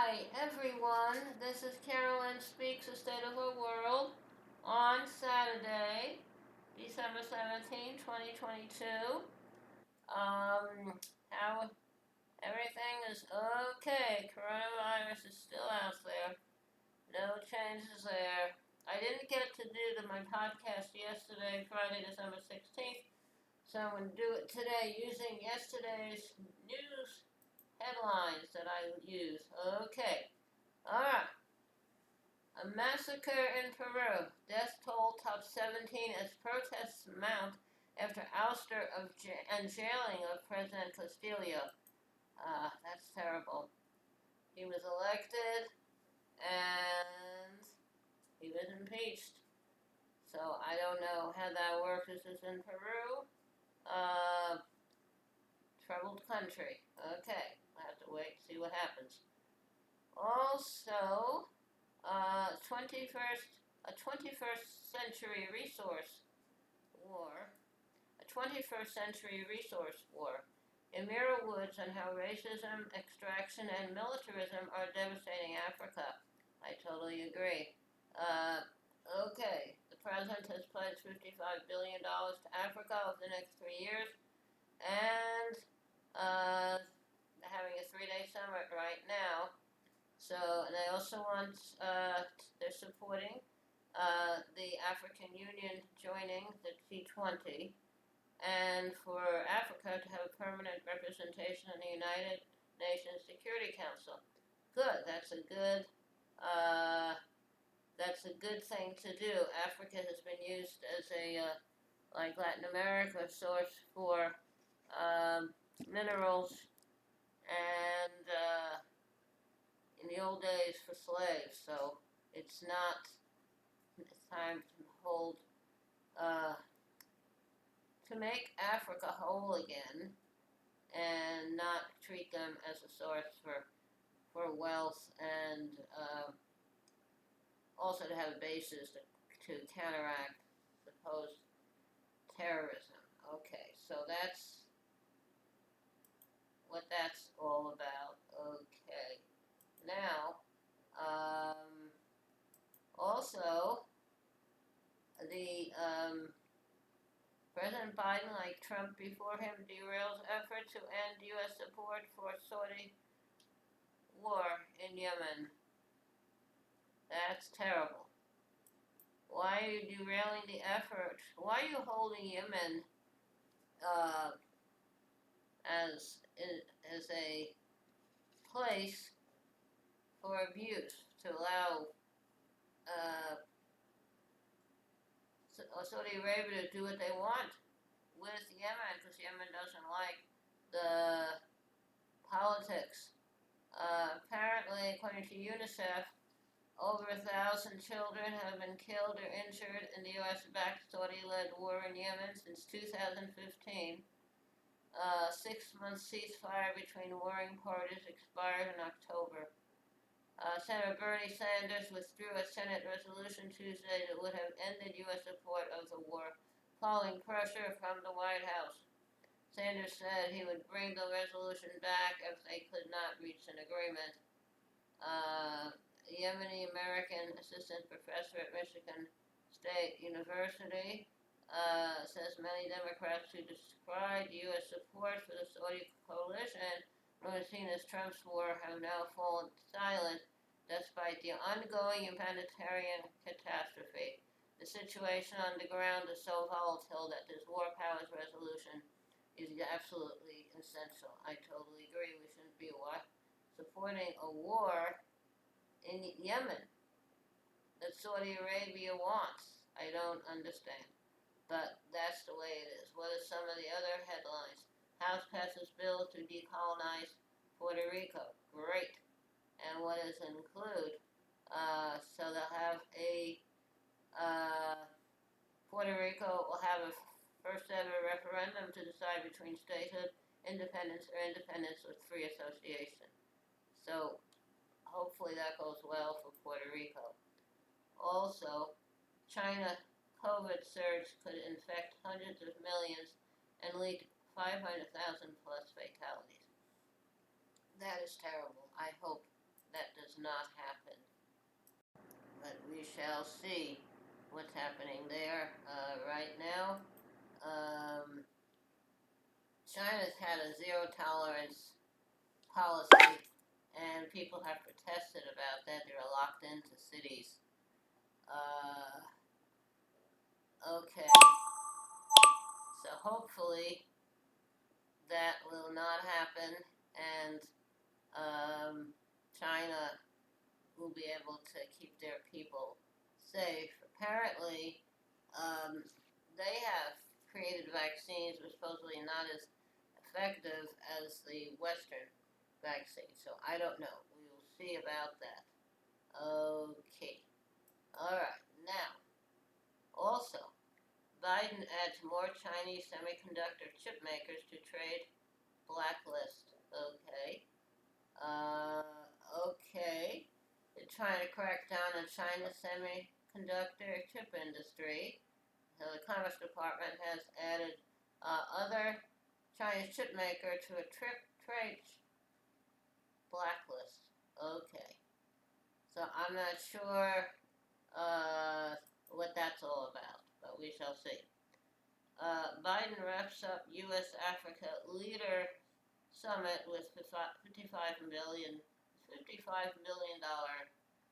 Hi everyone, this is Carolyn Speaks the State of Her World on Saturday, December 17, 2022. How everything is okay. Coronavirus is still out there. No changes there. I didn't get to do my podcast yesterday, Friday, December 16th, so I'm going to do it today using yesterday's news headlines that I would use. Okay. Alright. A massacre in Peru. Death toll tops 17 as protests mount after ouster and jailing of President Castillo. That's terrible. He was elected and he was impeached. So I don't know how that works. This is in Peru. Uh, Troubled country. Okay, I have to wait and see what happens. Also, 21st, a 21st century resource war, a 21st century resource war. Amira Woods on how racism, extraction, and militarism are devastating Africa. I totally agree. Okay, the president has pledged $55 billion to Africa over the next 3 years, and having a 3-day summit right now. So they also want, they're supporting the African Union joining the G20, and for Africa to have a permanent representation in the United Nations Security Council. Good. That's a good thing to do. Africa has been used as a like Latin America source for minerals and in the old days for slaves. So it's time to to make Africa whole again and not treat them as a source for wealth and also to have bases to counteract supposed terrorism. Okay, so that's what that's all about. Okay, now, also, the President Biden, like Trump before him, derails effort to end U.S. support for Saudi war in Yemen. That's terrible. Why are you derailing the effort? Why are you holding Yemen uh, as a place for abuse to allow Saudi Arabia to do what they want with Yemen because Yemen doesn't like the politics. Apparently, according to UNICEF, over 1,000 children have been killed or injured in the U.S.-backed Saudi-led war in Yemen since 2015. 6-month ceasefire between warring parties expired in October. Senator Bernie Sanders withdrew a Senate resolution Tuesday that would have ended U.S. support of the war, following pressure from the White House. Sanders said he would bring the resolution back if they could not reach an agreement. Yemeni American assistant professor at Michigan State University says many Democrats who decried U.S. support for the Saudi coalition, known seen as Trump's war, have now fallen silent despite the ongoing humanitarian catastrophe. The situation on the ground is so volatile that this war powers resolution is absolutely essential. I totally agree. We shouldn't be supporting a war in Yemen that Saudi Arabia wants. I don't understand. But that's the way it is. What are some of the other headlines? House passes bill to decolonize Puerto Rico. Great. And what does it include? So they'll have Puerto Rico will have a first ever referendum to decide between statehood, independence, or independence with free association. So hopefully that goes well for Puerto Rico. Also, China COVID surge could infect hundreds of millions and lead to 500,000 plus fatalities. That is terrible. I hope that does not happen. But we shall see what's happening there. Right now, China's had a zero tolerance policy, and people have protested about that. They're locked into cities. Okay. So hopefully that will not happen, and China will be able to keep their people safe. Apparently, they have created vaccines which supposedly not as effective as the Western vaccine. So I don't know. We will see about that. Okay. All right. Now, also, Biden adds more Chinese semiconductor chip makers to trade blacklist. Okay. Okay. They're trying to crack down on China's semiconductor chip industry. So the Commerce Department has added other Chinese chip maker to a trade blacklist. Okay. So I'm not sure what that's all about, but we shall see. Biden wraps up U.S.-Africa leader summit with $55 million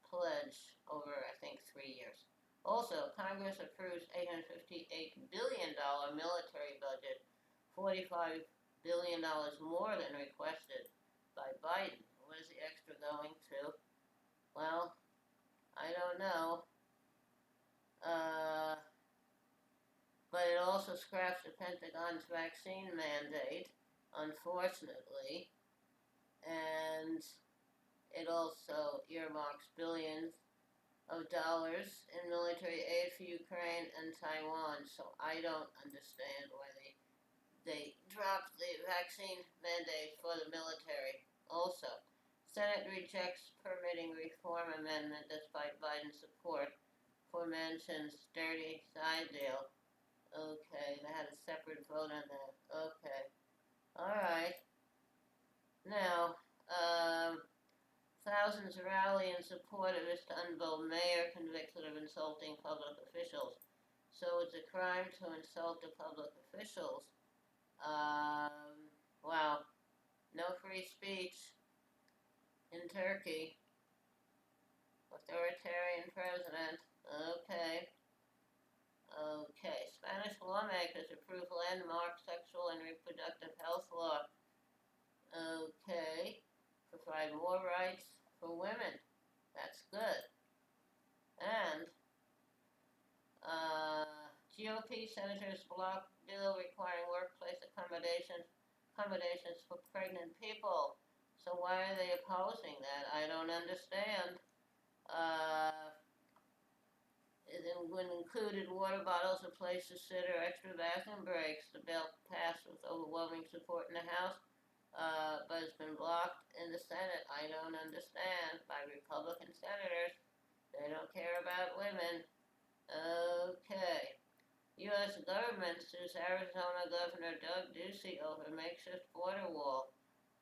pledge over, I think, 3 years. Also, Congress approves $858 billion military budget, $45 billion more than requested by Biden. What is the extra going to? Well, I don't know. But it also scraps the Pentagon's vaccine mandate, unfortunately, and it also earmarks billions of dollars in military aid for Ukraine and Taiwan. So I don't understand why they dropped the vaccine mandate for the military. Also, Senate rejects permitting reform amendment despite Biden's support for Manchin's dirty side deal. Okay, they had a separate vote on that. Okay. Alright. Now, thousands rally in support of Istanbul mayor convicted of insulting public officials. So it's a crime to insult the public officials. Wow. No free speech in Turkey. Authoritarian president. Okay. Okay. Spanish lawmakers approve landmark sexual and reproductive health law. Okay. Provide more rights for women. That's good. And GOP senators block bill requiring workplace accommodations for pregnant people. So why are they opposing that? I don't understand. It included water bottles, a place to sit, or extra bathroom breaks. The bill passed with overwhelming support in the House, but it's been blocked in the Senate. I don't understand. By Republican senators. They don't care about women. Okay. U.S. government sues Arizona Governor Doug Ducey over makeshift border wall.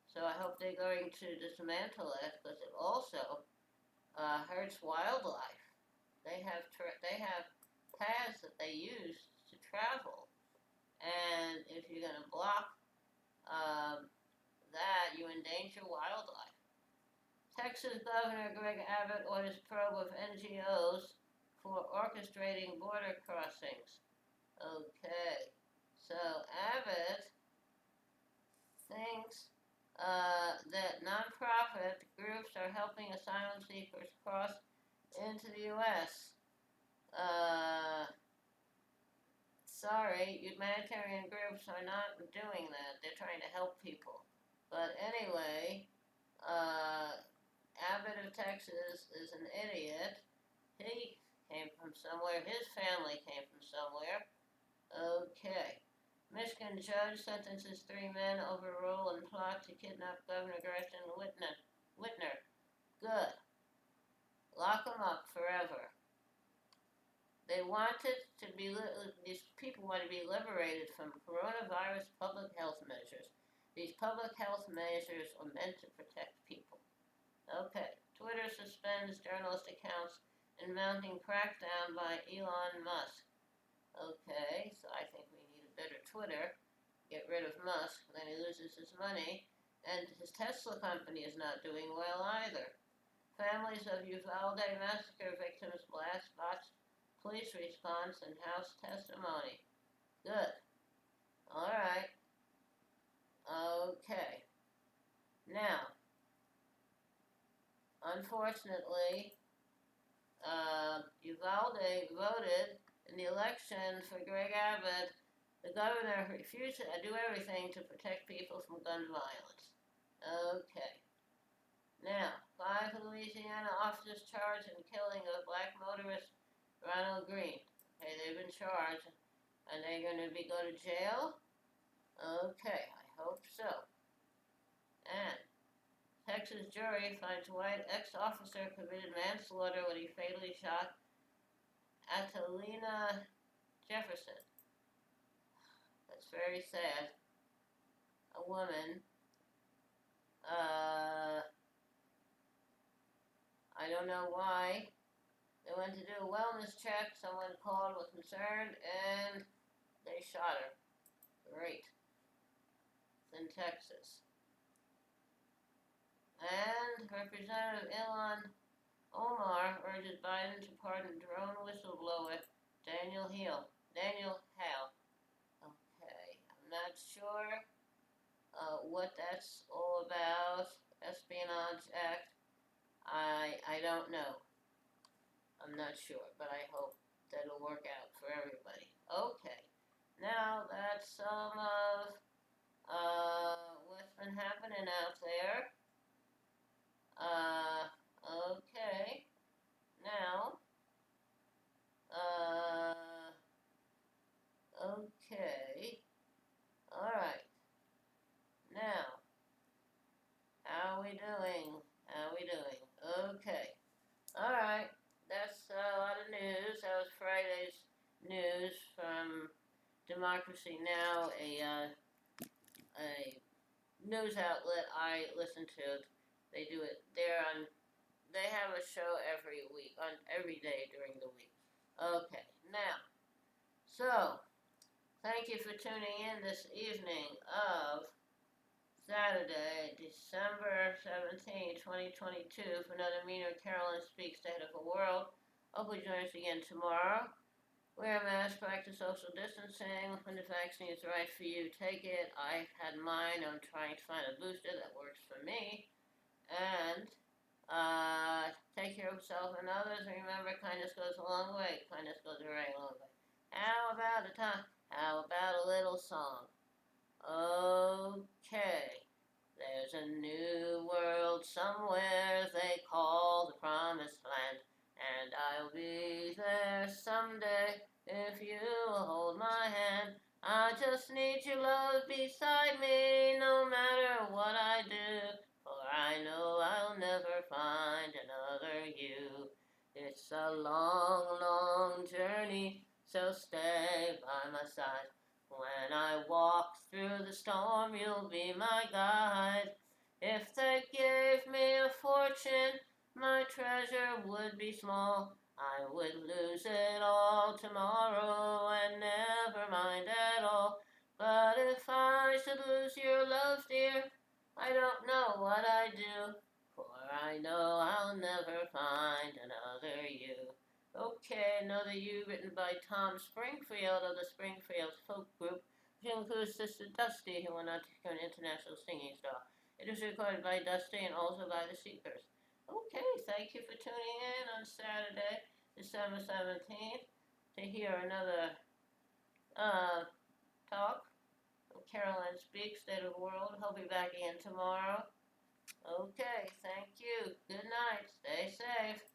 So I hope they're going to dismantle it, because it also hurts wildlife. They have paths that they use to travel, and if you're going to block that, you endanger wildlife. Texas Governor Greg Abbott orders probe of NGOs for orchestrating border crossings. Okay, so Abbott thinks that nonprofit groups are helping asylum seekers cross into the U.S. Sorry, humanitarian groups are not doing that. They're trying to help people. But anyway, Abbott of Texas is an idiot. He came from somewhere. His family came from somewhere. Okay. Michigan judge sentences 3 men over role and plot to kidnap Governor Gretchen Whitmer. Good. Lock them up forever. They wanted to be, these people want to be liberated from coronavirus public health measures. These public health measures are meant to protect people. Okay. Twitter suspends journalist accounts in mounting crackdown by Elon Musk. Okay, so I think we need a better Twitter. Get rid of Musk, then he loses his money, and his Tesla company is not doing well either. Families of Uvalde massacre victims blast botched police response and House testimony. Good. All right. Okay. Now, unfortunately, Uvalde voted in the election for Greg Abbott. The governor refused to do everything to protect people from gun violence. Okay. Now, 5 Louisiana officers charged in killing of black motorist Ronald Green. Okay, they've been charged. Are they going to go to jail? Okay, I hope so. And Texas jury finds white ex-officer committed manslaughter when he fatally shot Atalina Jefferson. That's very sad. A woman. I don't know why. They went to do a wellness check. Someone called, was concerned, and they shot her. Great. It's in Texas. And Representative Ilhan Omar urges Biden to pardon drone whistleblower Daniel Hale. Okay, I'm not sure what that's all about. Espionage Act. I don't know. I'm not sure, but I hope that'll work out for everybody. Okay, now that's some of what's been happening out there. Okay, now, okay, all right. Now, how are we doing? Okay. All right. That's a lot of news. That was Friday's news from Democracy Now!, a news outlet I listen to. They do it. They have a show every week, on every day during the week. Okay. Now, so, thank you for tuning in this evening of Saturday, December 17, 2022, for another Mina Carolyn Speaks State of the World. Hope you join us again tomorrow. Wear a mask, practice social distancing. When the vaccine is right for you, take it. I've had mine. I'm trying to find a booster that works for me. And take care of yourself and others. And remember, kindness goes a long way. Kindness goes a very long way. How about a little song? Okay. There's a new world somewhere they call the Promised Land, and I'll be there someday if you will hold my hand. I just need your love beside me no matter what I do, for I know I'll never find another you. It's a long, long journey, so stay by my side. When I walk through the storm, you'll be my guide. If they gave me a fortune, my treasure would be small. I would lose it all tomorrow and never mind at all. But if I should lose your love, dear, I don't know what I'd do, for I know I'll never find another you. Okay, another You written by Tom Springfield of the Springfield Folk Group, which includes Sister Dusty, who went on to become an international singing star. It was recorded by Dusty and also by the Seekers. Okay, thank you for tuning in on Saturday, December 17th, to hear another talk from Caroline Speaks, State of the World. I'll be back again tomorrow. Okay, thank you. Good night. Stay safe.